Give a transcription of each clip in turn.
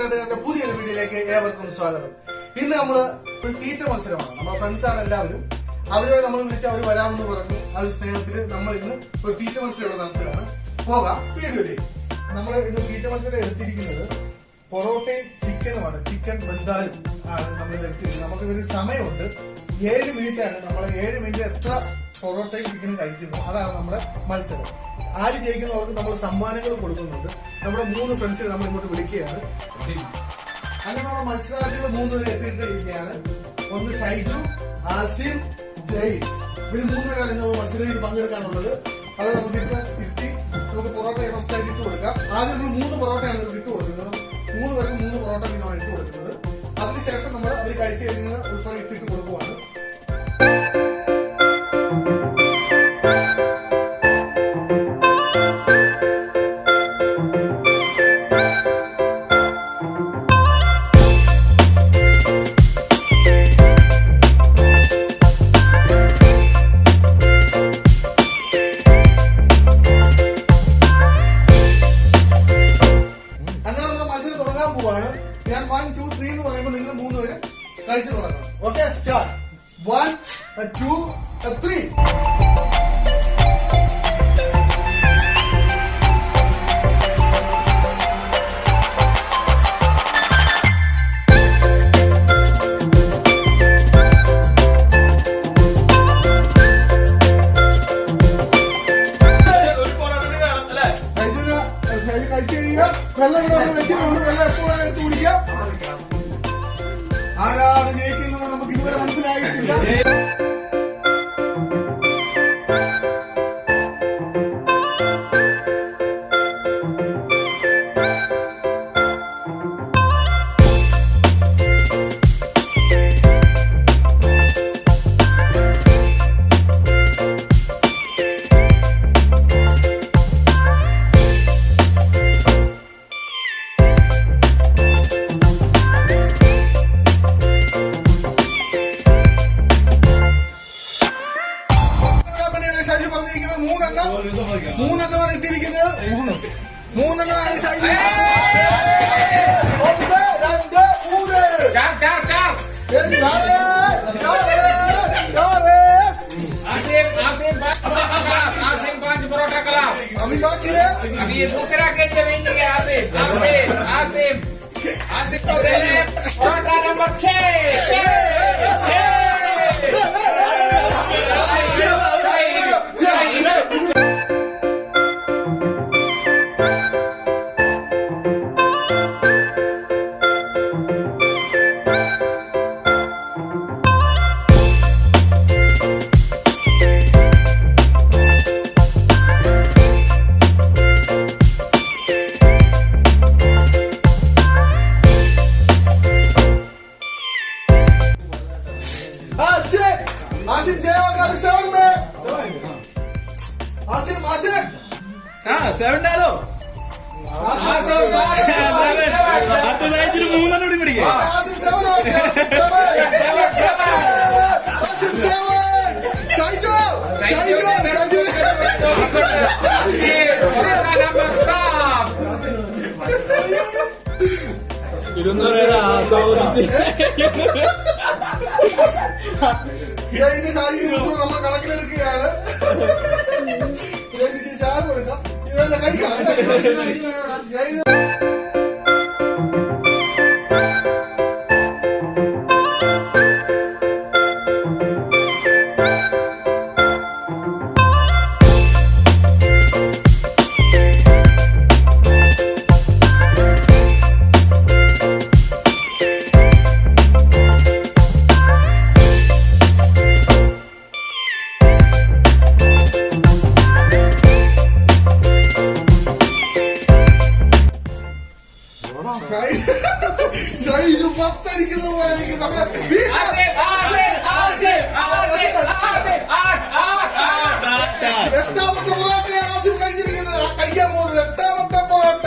നാട്ടുകാരുടെ പുതിയൊരു വീഡിയോയിലേക്ക് ഏവർക്കും സ്വാഗതം. ഇന്ന് നമ്മള് ഒരു തീറ്റ മത്സരമാണ്. നമ്മുടെ ഫ്രണ്ട്സാണ് എല്ലാവരും. അവരോട് നമ്മൾ വിളിച്ച് അവർ വരാമെന്ന് പറഞ്ഞു. ആ ഒരു സ്നേഹത്തിൽ നമ്മൾ ഇന്ന് ഒരു തീറ്റ മത്സരം ഇവിടെ നടത്തുകയാണ്. പോകാം വീഡിയോയിലേക്ക്. നമ്മൾ ഇന്ന് തീറ്റ മത്സരം എടുത്തിരിക്കുന്നത് പൊറോട്ടയും ചിക്കനുമാണ്. ചിക്കൻ ബന്ധാലും ആണ് നമ്മൾ എടുത്തിരിക്കുന്നത്. നമുക്ക് ഒരു സമയമുണ്ട്, 7 മിനിറ്റാണ്. നമ്മൾ 7 മിനിറ്റ് എത്ര പൊറോട്ടയും ചിക്കനും കഴിക്കുന്നു, അതാണ് നമ്മുടെ മത്സരം. ആര് ജയിക്കുന്നവർക്ക് നമ്മൾ സമ്മാനങ്ങൾ കൊടുക്കുന്നുണ്ട്. നമ്മുടെ 3 ഫ്രണ്ട്സിനെ നമ്മൾ ഇങ്ങോട്ട് വിളിക്കുകയാണ്. അങ്ങനെ നമ്മുടെ മത്സരാർത്ഥികൾ 3 പേര് എത്തിയിട്ടിരിക്കുകയാണ്. ഒന്ന് ഷൈജു, ആസിം, ജയ്. ഇവര് 3 പേരാണ് ഇന്ന് മത്സരത്തിൽ പങ്കെടുക്കാനുള്ളത്. അത് നമുക്ക് ഇരുത്തി നമുക്ക് പൊറോട്ട ഫസ്റ്റ് ആയിട്ട് ഇട്ട് കൊടുക്കാം. ആദ്യം നമ്മൾ 3 പൊറോട്ടയാണ് ഇട്ട് കൊടുക്കുന്നത്. 3 പേർക്ക് 3 പൊറോട്ട പിന്നാണ് ഇട്ട് കൊടുക്കുന്നത്. അതിനുശേഷം നമ്മൾ അവർ കഴിച്ചു കഴിഞ്ഞാൽ ഉൾപ്പെടെ ഇട്ടിട്ട് കൊടുക്കുവാണ്. ഞാൻ 1, 2, 3 എന്ന് പറയുമ്പോൾ നിങ്ങൾ 3 പേര് കഴിച്ചു തുടങ്ങണം. Okay, start. 1, 2, 3. കഴിച്ചു കഴിയുക. വെള്ളം ഇവിടെ വെച്ചിട്ടുണ്ട്. വെള്ളം എപ്പോഴാണ് എടുത്ത് കുടിക്കുക. ആരാണ് ജയിക്കുന്നത് നമുക്ക് ഇതുവരെ മനസ്സിലായിട്ടില്ല. മൂന്നെണ്ണമാണ് ഇട്ടിരിക്കുന്നത്. 3 ശൈലി. 1, 2, 3. आसिम 5 परोठा क्लास. अभी बाकी है. अभी ये दूसरा के लिए आसिम तो दे रहे परोठा नंबर 6. आसिम जय होगा 7 में. आसिम 7 डालो. മൂന്നെണ്ണോടി പിടിക്കുക. आसिम 7 हो गया. आसिम 7. ഷൈജു नंबर 7. ഇതൊന്നും പറയാ ആസ്വാദിച്ച് ഇതിന്റെ ഷാജി നമ്മൾ കണക്കിലെടുക്കുകയാണ്. ചായ കൊടുക്കാം. ഇതെല്ലാം കഴിക്കാം. ഷൈജു പത്തടിക്കുന്ന പോലെ നമ്മുടെ എട്ടാമത്തെ പൊറോട്ടയാണ് ആദ്യം കഴിച്ചിരിക്കുന്നത്. കഴിക്കാൻ പോകുന്നത് 8ാമത്തെ പൊറോട്ട.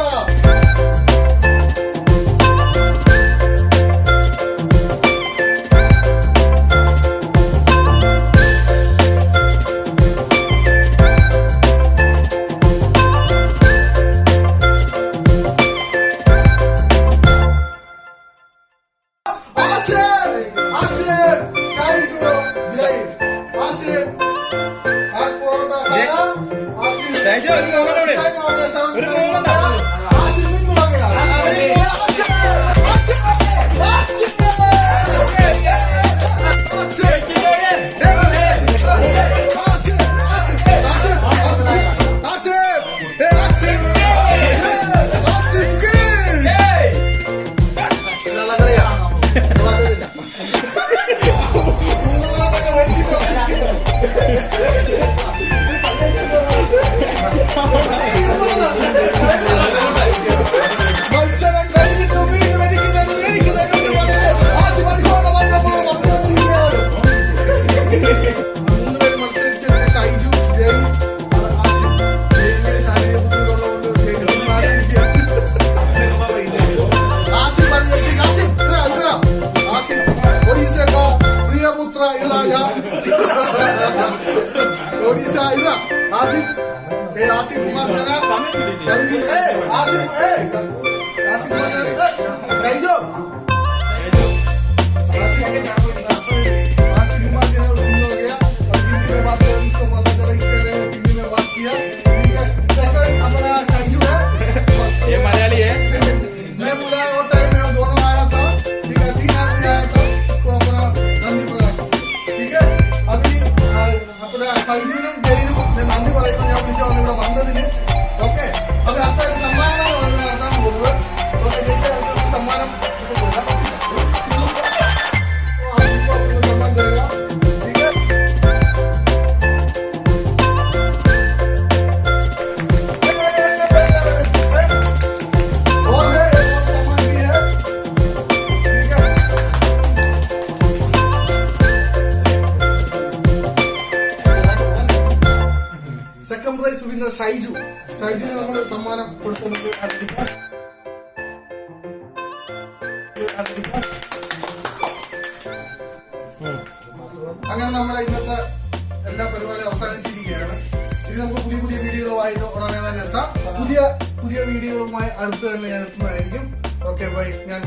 हो गया 7 टाइम हो गया आसिफ विन हो गया മത്സരം കഴിഞ്ഞിട്ട് വീണ്ടും എനിക്ക് തന്നു ആസിഫ് അധികമാണ് വന്നുകൊണ്ടിരിക്കുകയാണ്. 3 പേര് മത്സരിച്ച് ഷൈജു ജയ് ആസിഫ് ജയിലിലെ ശാരീരിക ബുദ്ധിമുട്ടുള്ളതുകൊണ്ട് ജയിലിൽ മാറിയിരിക്കുകയാണ്. ആസിഫ് ആസിഫ് ഒഡീസ का प्रिय पुत्र इलाजा ओडिशा इला आसिफ आसिफ कुमार जगह आसिफ कहियो आसिफ कुमार जगह विन हो गया और हिंदी में बात करें उसको पता चला इसने हिंदी में बात किया ठीक है सेकंड हमारा शाइजू है ये मलयाली है मैं बोला वो टाइम में दोनों आया था ठीक है 3 आदमी आया था उसको अपना नंदी प्रकाश ठीक है अभी अपना शाइजूനും ജയിനും നന്ദി പറയുന്നു ഞാൻ വിളിച്ചോണ്ട് ഇവിടെ വന്നതിന് ഓക്കെ അപ്പൊ അടുത്ത സമ്മാനമാണ് നടത്താൻ പോകുന്നത് ഓക്കെ ജയിച്ച സമ്മാനം കൊടുക്കാം സമ്മാനം തരിക ठीक है और है एक और सामान भी है ठीक है സെക്കൻഡ് പ്രൈസ് വിന്നർ ഷൈജുവിന് നമ്മൾ സമ്മാനം കൊടുക്കുന്നത് അങ്ങനെ നമ്മുടെ ഇന്നത്തെ എല്ലാ പരിപാടിയും അവസാനിച്ചിരിക്കുകയാണ്. ഇത് നമുക്ക് പുതിയ പുതിയ വീഡിയോകളുമായിട്ട് ഉടനെ തന്നെ എത്താം. പുതിയ വീഡിയോകളുമായി അടുത്ത് തന്നെ ഞാൻ എത്തുന്നതായിരിക്കും. Okay bye. ഞാൻ